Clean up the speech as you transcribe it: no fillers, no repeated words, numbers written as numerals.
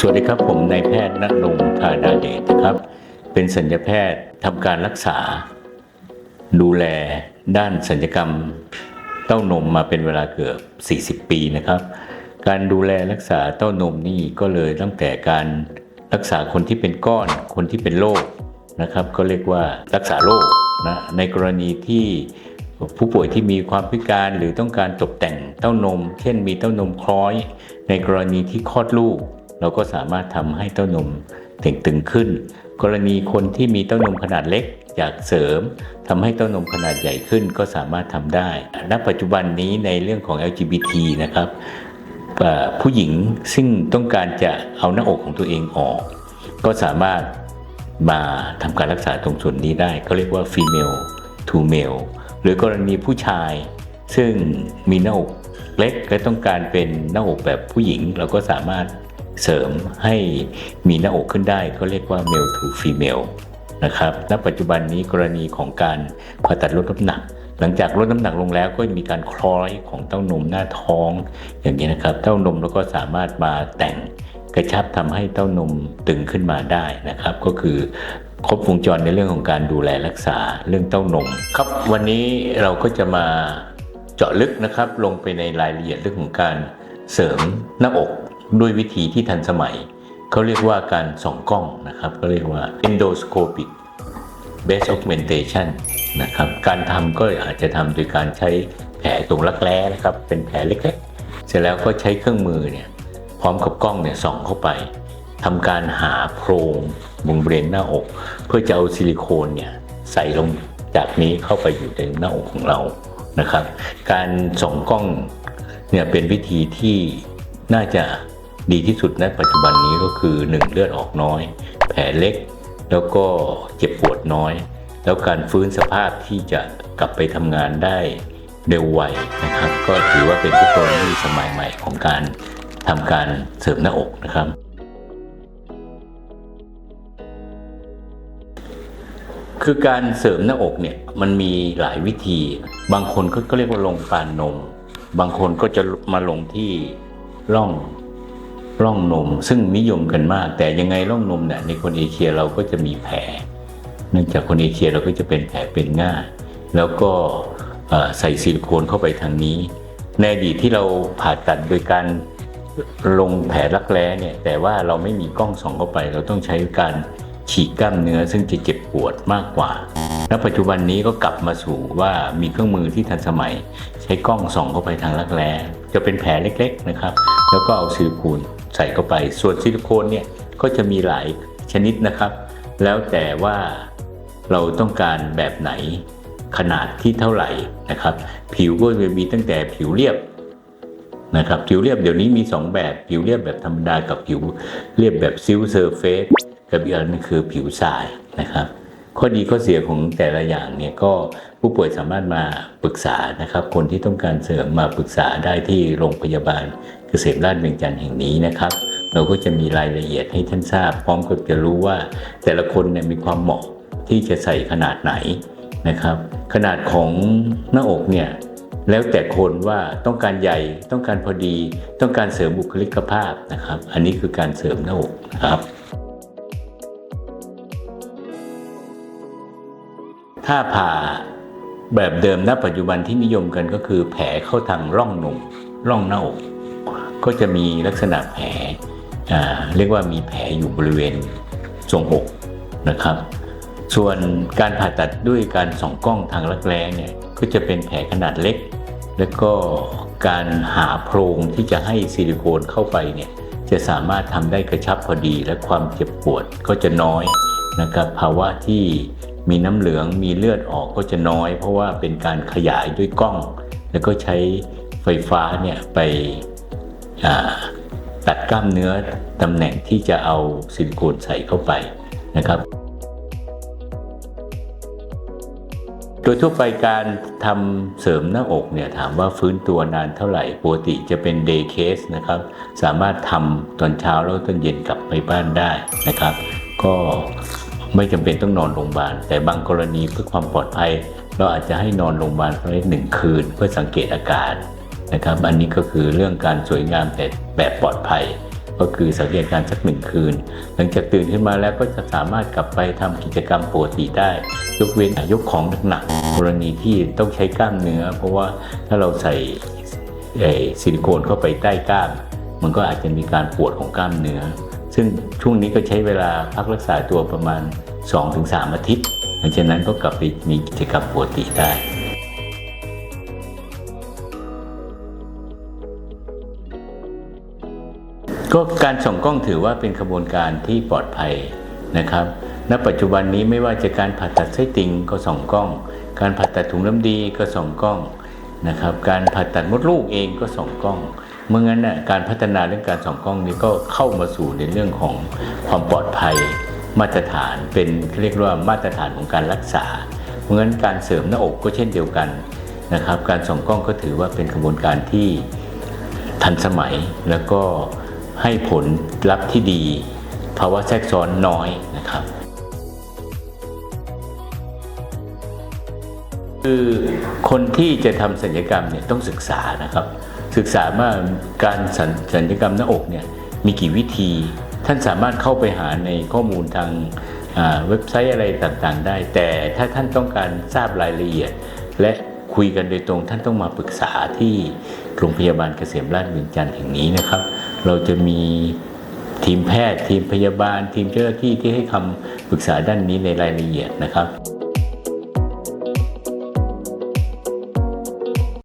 สวัสดีครับผมนายแพทย์ณรงค์ ธาดาเดชนะครับเป็นศัลยแพทย์ทำการรักษาดูแลด้านศัลยกรรมเต้านมมาเป็นเวลาเกือบ40 ปีนะครับการดูแลรักษาเต้านมนี่ก็เลยตั้งแต่การรักษาคนที่เป็นก้อนคนที่เป็นโรคนะครับก็เรียกว่ารักษาโรคนะในกรณีที่ผู้ป่วยที่มีความพิการหรือต้องการตกแต่งเต้านมเช่นมีเต้านมคล้อยในกรณีที่คลอดลูกเราก็สามารถทำให้เต้านมเต่งตึงขึ้นกรณีคนที่มีเต้านมขนาดเล็กอยากเสริมทำให้เต้านมขนาดใหญ่ขึ้นก็สามารถทำได้ณปัจจุบันนี้ในเรื่องของ LGBT นะครับผู้หญิงซึ่งต้องการจะเอาหน้าอกของตัวเองออกก็สามารถมาทำการรักษาตรงส่วนนี้ได้เขาเรียกว่า female to male หรือกรณีผู้ชายซึ่งมีหน้าอกเล็กและต้องการเป็นหน้าอกแบบผู้หญิงเราก็สามารถเสริมให้มีหน้าอกขึ้นได้เขาเรียกว่า male to female นะครับณปัจจุบันนี้กรณีของการผ่าตัดลดน้ำหนักหลังจากลดน้ำหนักลงแล้วก็มีการคล้อยของเต้านมหน้าท้องอย่างนี้นะครับเต้านมแล้วก็สามารถมาแต่งกระชับทำให้เต้านมตึงขึ้นมาได้นะครับก็คือครบวงจรในเรื่องของการดูแลรักษาเรื่องเต้านมครับวันนี้เราก็จะมาเจาะลึกนะครับลงไปในรายละเอียดเรื่องของการเสริมหน้าอกด้วยวิธีที่ทันสมัยเขาเรียกว่าการส่องกล้องนะครับก็เรียกว่า endoscopic breast augmentation นะครับการทำก็อาจจะทำโดยการใช้แผลตรงรักแร้นะครับเป็นแผลเล็กๆเสร็จแล้วก็ใช้เครื่องมือเนี่ยพร้อมกับกล้องเนี่ยส่องเข้าไปทำการหาโพรงบริเวณหน้าอกเพื่อจะเอาซิลิโคนเนี่ยใส่ลงจากนี้เข้าไปอยู่ในหน้าอกของเรานะครับการส่องกล้องเนี่ยเป็นวิธีที่น่าจะดีที่สุดในปัจจุบันนี้ก็คือ1เลือดออกน้อยแผลเล็กแล้วก็เจ็บปวดน้อยแล้วการฟื้นสภาพที่จะกลับไปทำงานได้เร็วไวนะครับก็ถือว่าเป็นเทคโนโลยีสมัยใหม่ของการทำการเสริมหน้าอกนะครับคือการเสริมหน้าอกเนี่ยมันมีหลายวิธีบางคนก็เรียกว่าลงปานนมบางคนก็จะมาลงที่ร่องนมซึ่งนิยมกันมากแต่ยังไงร่องนมเนี่ยในคนเอเชียเราก็จะมีแผลเนื่องจากคนเอเชียเราก็จะเป็นแผลเป็นง่ายแล้วก็ใส่ซิลิโคนเข้าไปทางนี้ในอดีตที่เราผ่าตัดโดยการลงแผลรักแร้เนี่ยแต่ว่าเราไม่มีกล้องส่องเข้าไปเราต้องใช้การฉีกกล้ามเนื้อซึ่งจะเจ็บปวดมากกว่าและปัจจุบันนี้ก็กลับมาสู่ว่ามีเครื่องมือที่ทันสมัยใช้กล้องส่องเข้าไปทางรักแร้จะเป็นแผลเล็กๆนะครับแล้วก็เอาซิลิโคนใส่เข้าไปส่วนซิลิโคนเนี่ยก็จะมีหลายชนิดนะครับแล้วแต่ว่าเราต้องการแบบไหนขนาดที่เท่าไหร่นะครับผิวก็จะมีตั้งแต่ผิวเรียบนะครับผิวเรียบเดี๋ยวนี้มี2แบบผิวเรียบแบบธรรมดากับผิวเรียบแบบซิลเซอร์เฟสกับอีกอันนึงคือผิวทรายนะครับข้อดีข้อเสียของแต่ละอย่างเนี่ยก็ผู้ป่วยสามารถมาปรึกษานะครับคนที่ต้องการเสริมมาปรึกษาได้ที่โรงพยาบาลเกษมราษฎร์เวียงจันทร์แห่งนี้นะครับเราก็จะมีรายละเอียดให้ท่านทราบพร้อมกับจะรู้ว่าแต่ละคนเนี่ยมีความเหมาะที่จะใส่ขนาดไหนนะครับขนาดของหน้าอกเนี่ยแล้วแต่คนว่าต้องการใหญ่ต้องการพอดีต้องการเสริมบุคลิกภาพนะครับอันนี้คือการเสริมหน้าอกนะครับถ้าผ่าแบบเดิมณปัจจุบันที่นิยมกันก็คือแผลเข้าทางร่องนมร่องหน้าอกก็จะมีลักษณะแผลเรียกว่ามีแผลอยู่บริเวณทรวงอกนะครับส่วนการผ่าตัดด้วยการส่องกล้องทางรักแร้เนี่ยก็จะเป็นแผลขนาดเล็กแล้วก็การหาโพรงที่จะให้ซิลิโคนเข้าไปเนี่ยจะสามารถทำได้กระชับพอดีและความเจ็บปวดก็จะน้อยนะครับภาวะที่มีน้ำเหลืองมีเลือดออกก็จะน้อยเพราะว่าเป็นการขยายด้วยกล้องแล้วก็ใช้ไฟฟ้าเนี่ยไปตัดกล้ามเนื้อตำแหน่งที่จะเอาซิลิโคนใส่เข้าไปนะครับโดยทั่วไปการทำเสริมหน้าอกเนี่ยถามว่าฟื้นตัวนานเท่าไหร่ปกติจะเป็น day case นะครับสามารถทำตอนเช้าแล้วตอนเย็นกลับไปบ้านได้นะครับก็ไม่จำเป็นต้องนอนโรงพยาบาลแต่บางกรณีเพื่อความปลอดภัยเราอาจจะให้นอนโรงพยาบาลเพียง1 คืนเพื่อสังเกตอาการนะครับอันนี้ก็คือเรื่องการสวยงามแต่แบบปลอดภัย ก็คือสังเกตการณ์สัก1 คืนหลังจากตื่นขึ้นมาแล้วก็จะสามารถกลับไปทำกิจกรรมปกติได้ยกเว้นยกของหนักๆกรณีที่ต้องใช้กล้ามเนื้อเพราะว่าถ้าเราใส่ซิลิโคนเข้าไปใต้กล้ามมันก็อาจจะมีการปวดของกล้ามเนื้อซึ่งช่วงนี้ก็ใช้เวลาพักรักษาตัวประมาณ 2-3 อาทิตย์หลังจากนั้นก็กลับไปมีกิจกรรมปกติได้ก็การส่องกล้องถือว่าเป็นกระบวนการที่ปลอดภัยนะครับณปัจจุบันนี้ไม่ว่าจะการผ่าตัดไส้ติ่งก็ส่องกล้องการผ่าตัดถุงน้ำดีก็ส่องกล้องนะครับการผ่าตัดมดลูกเองก็ส่องกล้องเมื่องั้นการพัฒนาเรื่องการส่องกล้องนี้ก็เข้ามาสู่ในเรื่องของความปลอดภัยมาตรฐานเป็นเรียกว่ามาตรฐานของการรักษาเพราะงั้นการเสริมหน้าอกก็เช่นเดียวกันนะครับการส่องกล้องก็ถือว่าเป็นกระบวนการที่ทันสมัยแล้วก็ให้ผลลัพธ์ที่ดีภาวะแทรกซ้อนน้อยนะครับคือคนที่จะทำศัลยกรรมเนี่ยต้องศึกษานะครับศึกษาว่าการศัลยกรรมหน้าอกเนี่ยมีกี่วิธีท่านสามารถเข้าไปหาในข้อมูลทางเว็บไซต์อะไรต่างๆได้แต่ถ้าท่านต้องการทราบรายละเอียดและคุยกันโดยตรงท่านต้องมาปรึกษาที่โรงพยาบาลเกษมราชเวียงจันทร์แห่งนี้นะครับเราจะมีทีมแพทย์ทีมพยาบาลทีมเจ้าหน้าที่ที่ให้คำปรึกษาด้านนี้ในรายละเอียดนะครับ